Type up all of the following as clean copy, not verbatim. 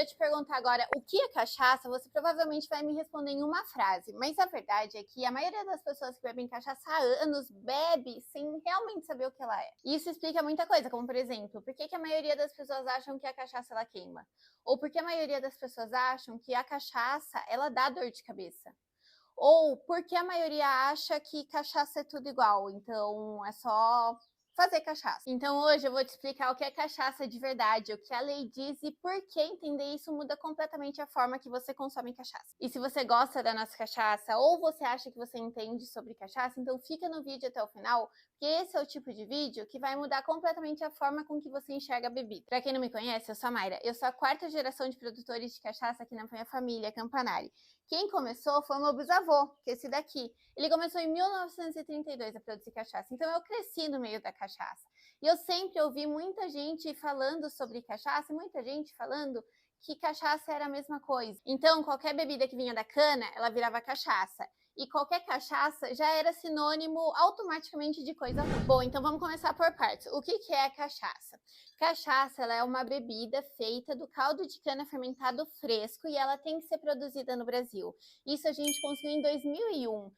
eu te perguntar agora o que é cachaça, você provavelmente vai me responder em uma frase. Mas a verdade é que a maioria das pessoas que bebem cachaça há anos bebe sem realmente saber o que ela é. E isso explica muita coisa, como por exemplo, por que a maioria das pessoas acham que a cachaça ela queima? Ou por que a maioria das pessoas acham que a cachaça ela dá dor de cabeça? Ou porque a maioria acha que cachaça é tudo igual, então é só fazer cachaça. Então hoje eu vou te explicar o que é cachaça de verdade, o que a lei diz e por que entender isso muda completamente a forma que você consome cachaça. E se você gosta da nossa cachaça ou você acha que você entende sobre cachaça, então fica no vídeo até o final, porque esse é o tipo de vídeo que vai mudar completamente a forma com que você enxerga a bebida. Pra quem não me conhece, eu sou a Mayra, eu sou a 4ª geração de produtores de cachaça aqui na minha família, Campanari. Quem começou foi o meu bisavô, que é esse daqui. Ele começou em 1932 a produzir cachaça, então eu cresci no meio da cachaça. E eu sempre ouvi muita gente falando sobre cachaça, e muita gente falando que cachaça era a mesma coisa. Então, qualquer bebida que vinha da cana, ela virava cachaça. E qualquer cachaça já era sinônimo automaticamente de coisa ruim. Bom, então vamos começar por partes. O que é a cachaça? Cachaça ela é uma bebida feita do caldo de cana fermentado fresco e ela tem que ser produzida no Brasil. Isso a gente conseguiu em 2001.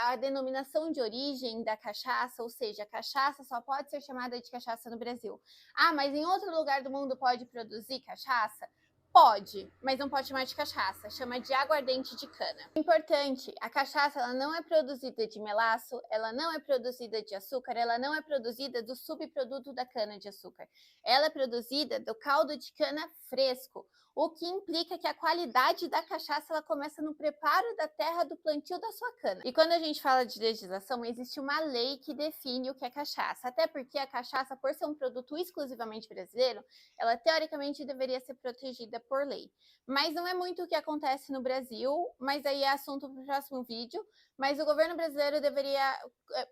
A denominação de origem da cachaça, ou seja, a cachaça só pode ser chamada de cachaça no Brasil. Ah, mas em outro lugar do mundo pode produzir cachaça? Pode, mas não pode chamar de cachaça, chama de aguardente de cana. Importante, a cachaça ela não é produzida de melaço, ela não é produzida de açúcar, ela não é produzida do subproduto da cana de açúcar. Ela é produzida do caldo de cana fresco, o que implica que a qualidade da cachaça ela começa no preparo da terra do plantio da sua cana. E quando a gente fala de legislação, existe uma lei que define o que é cachaça, até porque a cachaça, por ser um produto exclusivamente brasileiro, ela teoricamente deveria ser protegida por lei. Mas não é muito o que acontece no Brasil, mas aí é assunto para o próximo vídeo. Mas o governo brasileiro deveria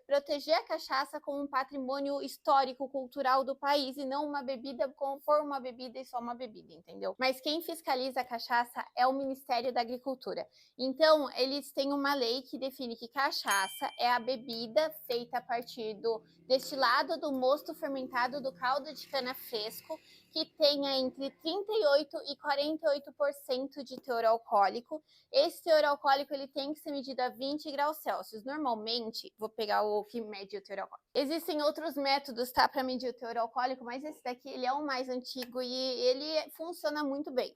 proteger a cachaça como um patrimônio histórico, cultural do país e não uma bebida por uma bebida e só uma bebida, entendeu? Mas quem fiscaliza a cachaça é o Ministério da Agricultura. Então, eles têm uma lei que define que cachaça é a bebida feita a partir do destilado do mosto fermentado do caldo de cana fresco, que tenha entre 38% e 48% de teor alcoólico. Esse teor alcoólico ele tem que ser medido a 20 graus Celsius. Normalmente, vou pegar o que mede o teor alcoólico. Existem outros métodos, tá, para medir o teor alcoólico, mas esse daqui ele é o mais antigo e ele funciona muito bem.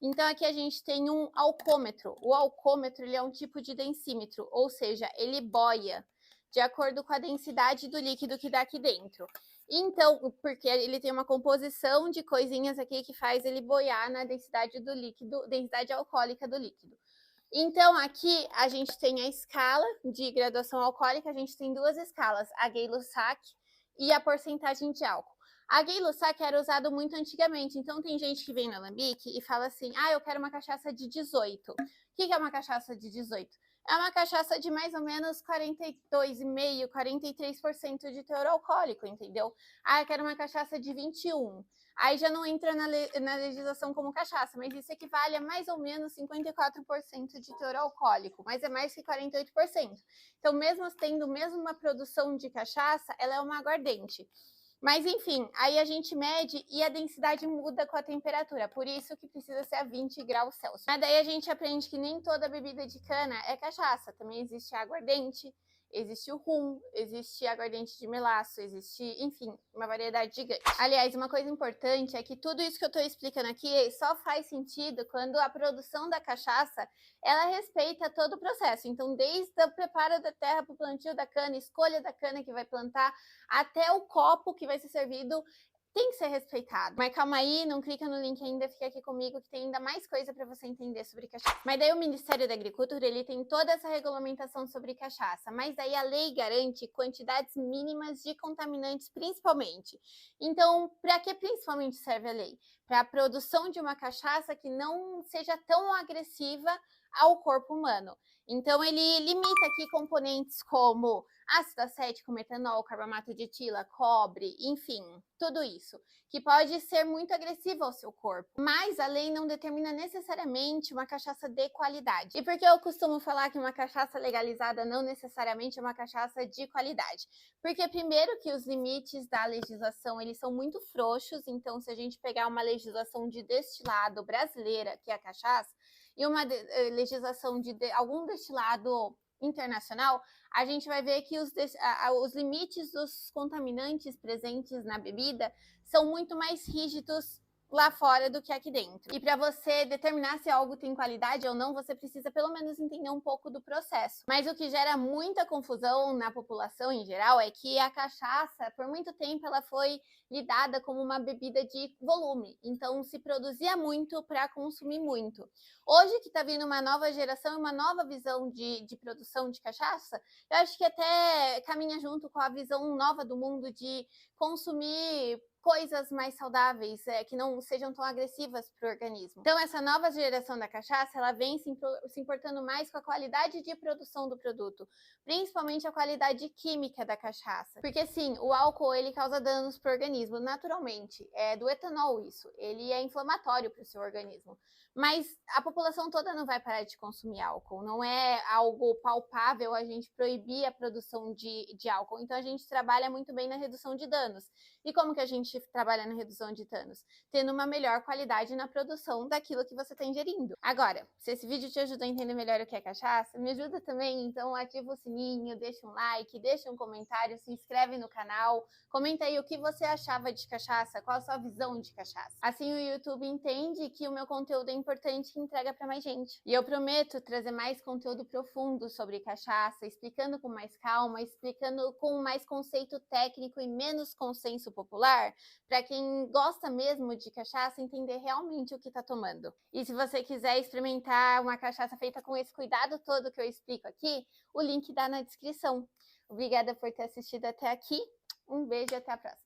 Então aqui a gente tem um alcômetro. O alcômetro ele é um tipo de densímetro, ou seja, ele boia de acordo com a densidade do líquido que dá aqui dentro. Então, porque ele tem uma composição de coisinhas aqui que faz ele boiar na densidade do líquido, densidade alcoólica do líquido. Então, aqui a gente tem a escala de graduação alcoólica, a gente tem duas escalas, a Gay-Lussac e a porcentagem de álcool. A Gay-Lussac era usado muito antigamente, então tem gente que vem no Alambique e fala assim, eu quero uma cachaça de 18. O que é uma cachaça de 18? É uma cachaça de mais ou menos 42,5%, 43% de teor alcoólico, entendeu? Eu quero uma cachaça de 21. Aí já não entra na legislação como cachaça, mas isso equivale a mais ou menos 54% de teor alcoólico, mas é mais que 48%. Então, mesmo tendo uma produção de cachaça, ela é uma aguardente. Mas enfim, aí a gente mede e a densidade muda com a temperatura, por isso que precisa ser a 20 graus Celsius. Mas daí a gente aprende que nem toda bebida de cana é cachaça, também existe aguardente, existe o rum, existe aguardente de melaço, existe, enfim, uma variedade gigante. Aliás, uma coisa importante é que tudo isso que eu tô explicando aqui só faz sentido quando a produção da cachaça, ela respeita todo o processo. Então, desde o preparo da terra para o plantio da cana, escolha da cana que vai plantar, até o copo que vai ser servido, tem que ser respeitado. Mas calma aí, não clica no link ainda, fica aqui comigo que tem ainda mais coisa para você entender sobre cachaça. Mas daí o Ministério da Agricultura, ele tem toda essa regulamentação sobre cachaça, mas daí a lei garante quantidades mínimas de contaminantes principalmente. Então, para que principalmente serve a lei? Para a produção de uma cachaça que não seja tão agressiva ao corpo humano. Então, ele limita aqui componentes como ácido acético, metanol, carbamato de etila, cobre, enfim, tudo isso, que pode ser muito agressivo ao seu corpo. Mas a lei não determina necessariamente uma cachaça de qualidade. E por que eu costumo falar que uma cachaça legalizada não necessariamente é uma cachaça de qualidade? Porque primeiro que os limites da legislação, eles são muito frouxos, então se a gente pegar uma legislação de destilado brasileira, que é a cachaça, e uma legislação de algum destilado internacional, a gente vai ver que os limites dos contaminantes presentes na bebida são muito mais rígidos lá fora do que aqui dentro. E para você determinar se algo tem qualidade ou não, você precisa pelo menos entender um pouco do processo. Mas o que gera muita confusão na população em geral é que a cachaça, por muito tempo, ela foi lidada como uma bebida de volume. Então, se produzia muito para consumir muito. Hoje que está vindo uma nova geração, uma nova visão de produção de cachaça, eu acho que até caminha junto com a visão nova do mundo de consumir coisas mais saudáveis, que não sejam tão agressivas para o organismo. Então, essa nova geração da cachaça, ela vem se importando mais com a qualidade de produção do produto, principalmente a qualidade química da cachaça. Porque, sim, o álcool, ele causa danos para o organismo, naturalmente. É do etanol isso. Ele é inflamatório para o seu organismo. Mas a população toda não vai parar de consumir álcool. Não é algo palpável a gente proibir a produção de álcool. Então, a gente trabalha muito bem na redução de danos. E como que a gente trabalha na redução de danos? Tendo uma melhor qualidade na produção daquilo que você está ingerindo. Agora, se esse vídeo te ajuda a entender melhor o que é cachaça, me ajuda também, então ativa o sininho, deixa um like, deixa um comentário, se inscreve no canal, comenta aí o que você achava de cachaça, qual a sua visão de cachaça. Assim o YouTube entende que o meu conteúdo é importante e entrega para mais gente. E eu prometo trazer mais conteúdo profundo sobre cachaça, explicando com mais calma, explicando com mais conceito técnico e menos consenso popular, para quem gosta mesmo de cachaça entender realmente o que está tomando. E se você quiser experimentar uma cachaça feita com esse cuidado todo que eu explico aqui, o link dá na descrição. Obrigada por ter assistido até aqui. Um beijo e até a próxima.